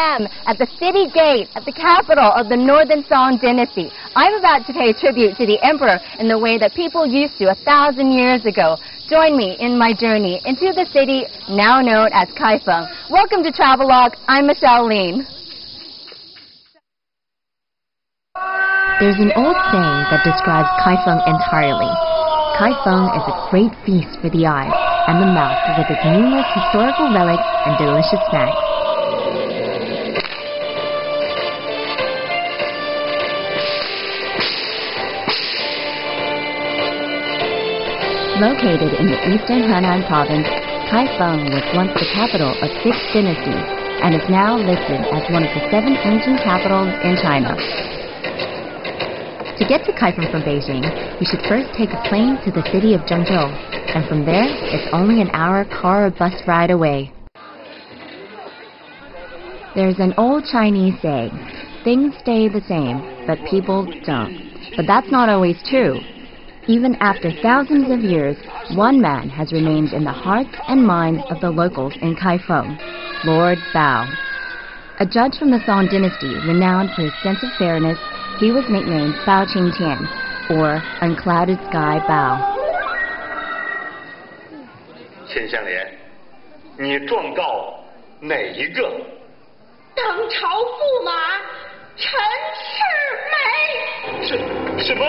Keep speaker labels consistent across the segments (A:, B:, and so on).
A: am at the city gate, at the capital of the Northern Song dynasty. I'm about to pay tribute to the emperor in the way that people used to 1,000 years ago. Join me in my journey into the city now known as Kaifun. Welcome to Travelogue. I'm Michelle Lean.
B: There's an old saying that describes Kaifun entirely. Kaifun is a great feast for the eyes and the mouth with its numerous historical relics and delicious snacks. Located in the eastern Henan province, Kaifun was once the capital of 6 dynasties and is now listed as one of the 7 ancient capitals in China. To get to Kaifun from Beijing, we should first take a plane to the city of Zhengzhou, and from there, it's only an hour car or bus ride away. There's an old Chinese saying, things stay the same, but people don't. But that's not always true. Even after thousands of years, one man has remained in the hearts and minds of the locals in Kaifun, Lord Bao. A judge from the Song dynasty renowned for his sense of fairness, he was nicknamed Bao Qingtian, or Unclouded Sky Bao.
C: 秦香莲，你状告哪一个？
D: 当朝驸马陈世美。
C: 什么？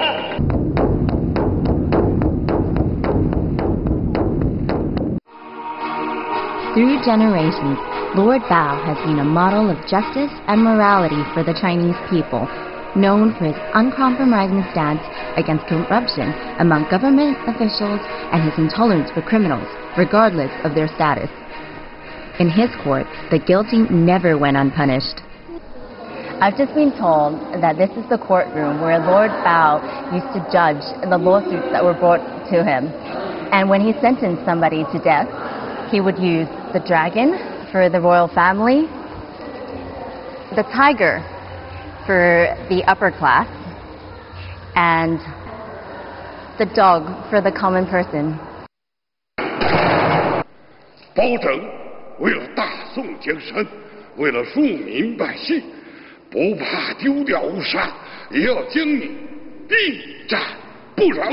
B: Through generations, Lord Bao has been a model of justice and morality for the Chinese people, known for his uncompromising stance against corruption among government officials and his intolerance for criminals, regardless of their status. In his court, the guilty never went unpunished.
A: I've just been told that this is the courtroom where Lord Bao used to judge the lawsuits that were brought to him. And when he sentenced somebody to death, he would use the dragon for the royal family, the tiger for the upper class, and the dog for the common person.
E: 包拯为了大宋江山，为了庶民百姓，不怕丢掉乌纱，也要将你一斩不饶。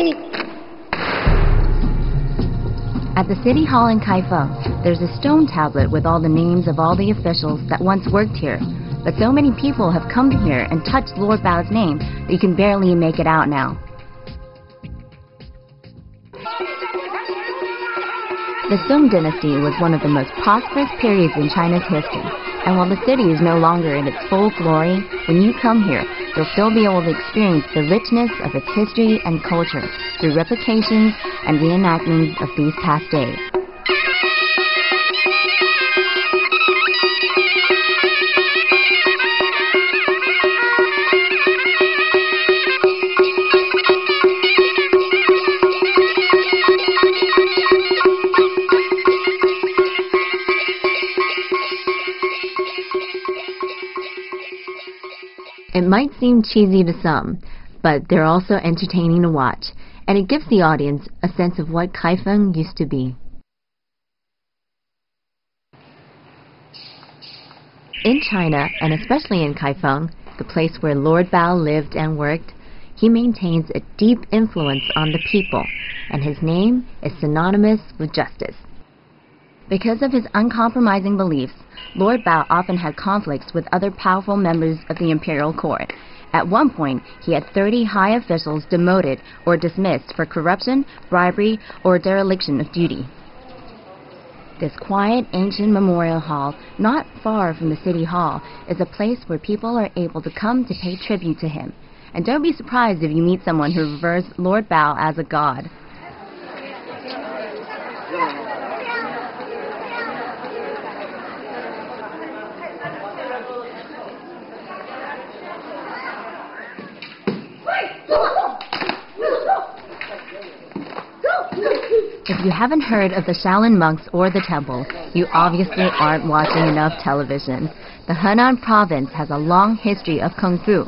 B: At the city hall in Kaifun, there's a stone tablet with all the names of all the officials that once worked here. But so many people have come here and touched Lord Bao's name that you can barely make it out now. The Song dynasty was one of the most prosperous periods in China's history. And while the city is no longer in its full glory, when you come here, you'll still be able to experience the richness of its history and culture through replications and reenactments of these past days. It might seem cheesy to some, but they're also entertaining to watch, and it gives the audience a sense of what Kaifun used to be. In China, and especially in Kaifun, the place where Lord Bao lived and worked, he maintains a deep influence on the people, and his name is synonymous with justice. Because of his uncompromising beliefs, Lord Bao often had conflicts with other powerful members of the imperial court. At one point, he had 30 high officials demoted or dismissed for corruption, bribery, or dereliction of duty. This quiet, ancient memorial hall, not far from the city hall, is a place where people are able to come to pay tribute to him. And don't be surprised if you meet someone who reveres Lord Bao as a god. If you haven't heard of the Shaolin monks or the temple, you obviously aren't watching enough television. The Henan province has a long history of Kung Fu.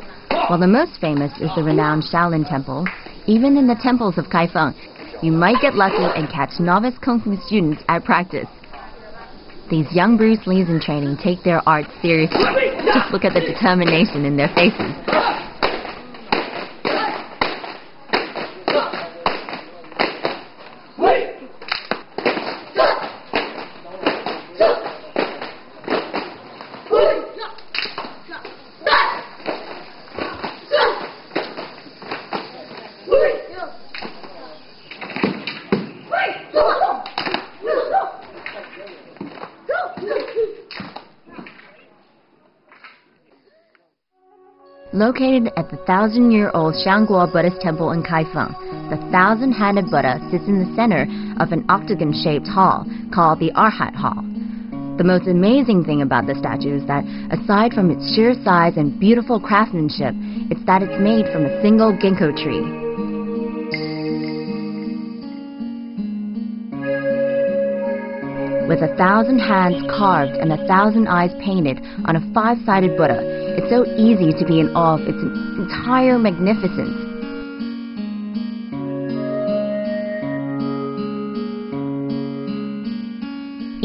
B: While the most famous is the renowned Shaolin Temple, even in the temples of Kaifun, you might get lucky and catch novice Kung Fu students at practice. These young Bruce Lees in training take their art seriously. Just look at the determination in their faces. Located at the 1,000-year-old Shangguo Buddhist temple in Kaifun, the 1,000-headed Buddha sits in the center of an octagon-shaped hall called the Arhat Hall. The most amazing thing about the statue is that, aside from its sheer size and beautiful craftsmanship, it's that it's made from a single ginkgo tree. With 1,000 hands carved and 1,000 eyes painted on a 5-sided Buddha, it's so easy to be in awe of its entire magnificence.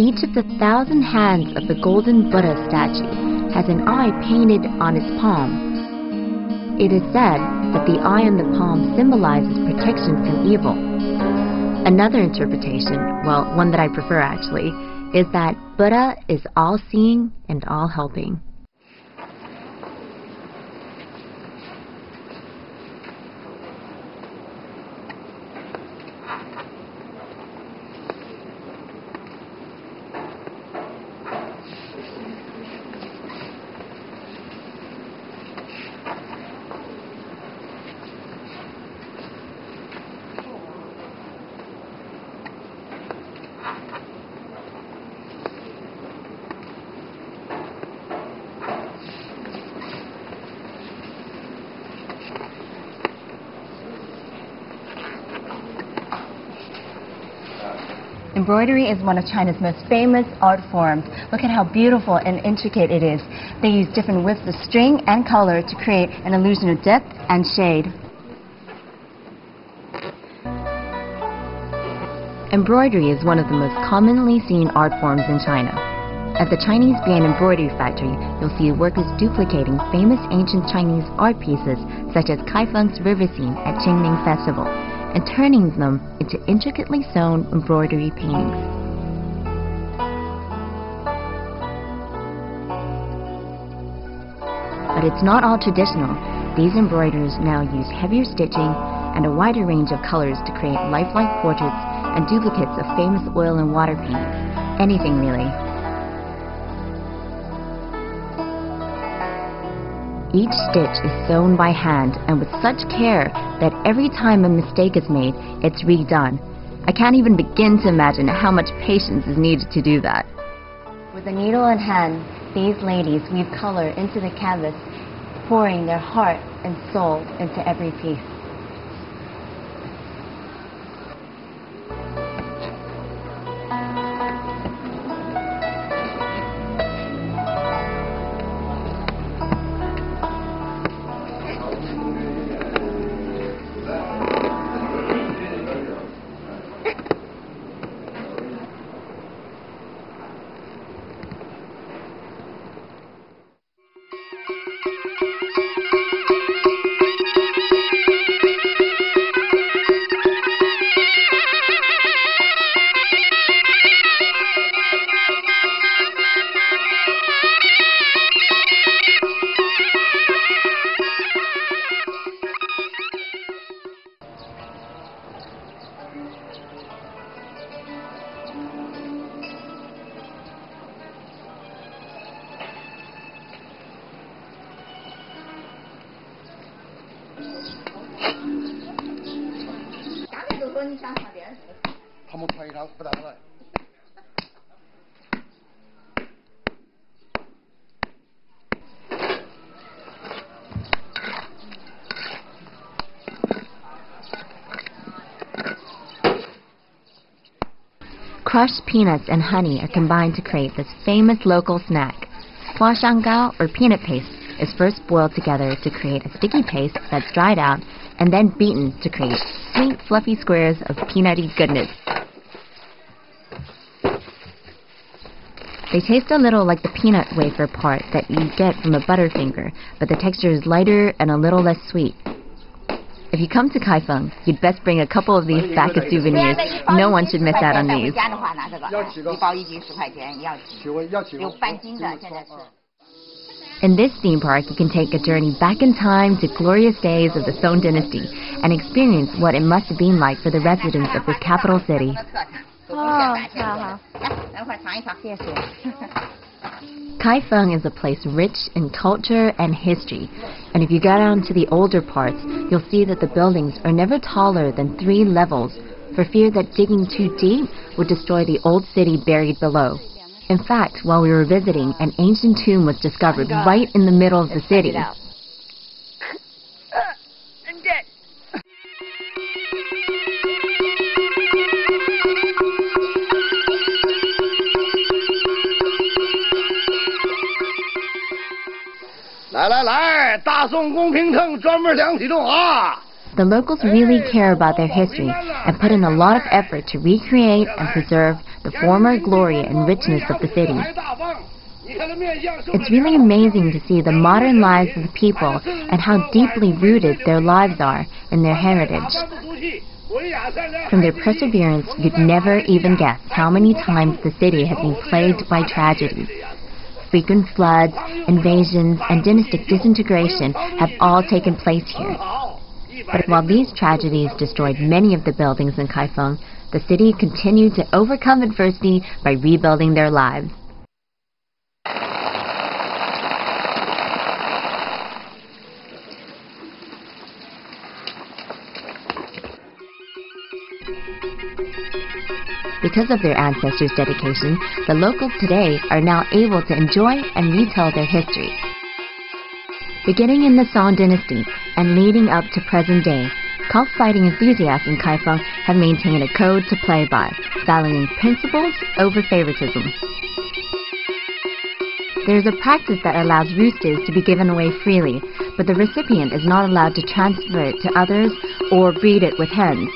B: Each of the 1,000 hands of the golden Buddha statue has an eye painted on its palm. It is said that the eye on the palm symbolizes protection from evil. Another interpretation, well, one that I prefer actually, is that Buddha is all-seeing and all-helping.
A: Embroidery is one of China's most famous art forms. Look at how beautiful and intricate it is. They use different widths of string and color to create an illusion of depth and shade.
B: Embroidery is one of the most commonly seen art forms in China. At the Chinese Bian Embroidery Factory, you'll see workers duplicating famous ancient Chinese art pieces such as Kaifeng's river scene at Qingming Festival, and turning them into intricately sewn embroidery paintings. But it's not all traditional. These embroiderers now use heavier stitching and a wider range of colors to create lifelike portraits and duplicates of famous oil and water paintings. Anything really. Each stitch is sewn by hand and with such care that every time a mistake is made, it's redone. I can't even begin to imagine how much patience is needed to do that.
A: With a needle in hand, these ladies weave color into the canvas, pouring their heart and soul into every piece.
B: Crushed peanuts and honey are combined to create this famous local snack. Huashanggao, or peanut paste, is first boiled together to create a sticky paste that's dried out and then beaten to create sweet, fluffy squares of peanutty goodness. They taste a little like the peanut wafer part that you get from a Butterfinger, but the texture is lighter and a little less sweet. If you come to Kaifeng, you'd best bring a couple of these back as souvenirs. No one should miss out on these. In this theme park, you can take a journey back in time to glorious days of the Song Dynasty and experience what it must have been like for the residents of this capital city. Kaifeng is a place rich in culture and history, and if you go down to the older parts, you'll see that the buildings are never taller than 3 levels, for fear that digging too deep would destroy the old city buried below. In fact, while we were visiting, an ancient tomb was discovered right in the middle of the city. The locals really care about their history and put in a lot of effort to recreate and preserve the former glory and richness of the city. It's really amazing to see the modern lives of the people and how deeply rooted their lives are in their heritage. From their perseverance, you'd never even guess how many times the city has been plagued by tragedies. Frequent floods, invasions, and dynastic disintegration have all taken place here. But while these tragedies destroyed many of the buildings in Kaifeng, the city continued to overcome adversity by rebuilding their lives. Because of their ancestors' dedication, the locals today are now able to enjoy and retell their history. Beginning in the Song Dynasty and leading up to present day, cockfighting enthusiasts in Kaifeng have maintained a code to play by, valuing principles over favoritism. There is a practice that allows roosters to be given away freely, but the recipient is not allowed to transfer it to others or breed it with hens.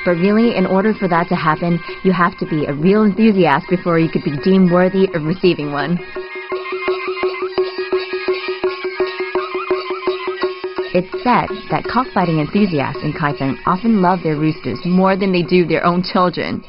B: But really, in order for that to happen, you have to be a real enthusiast before you could be deemed worthy of receiving one. It's said that cockfighting enthusiasts in Kaifeng often love their roosters more than they do their own children.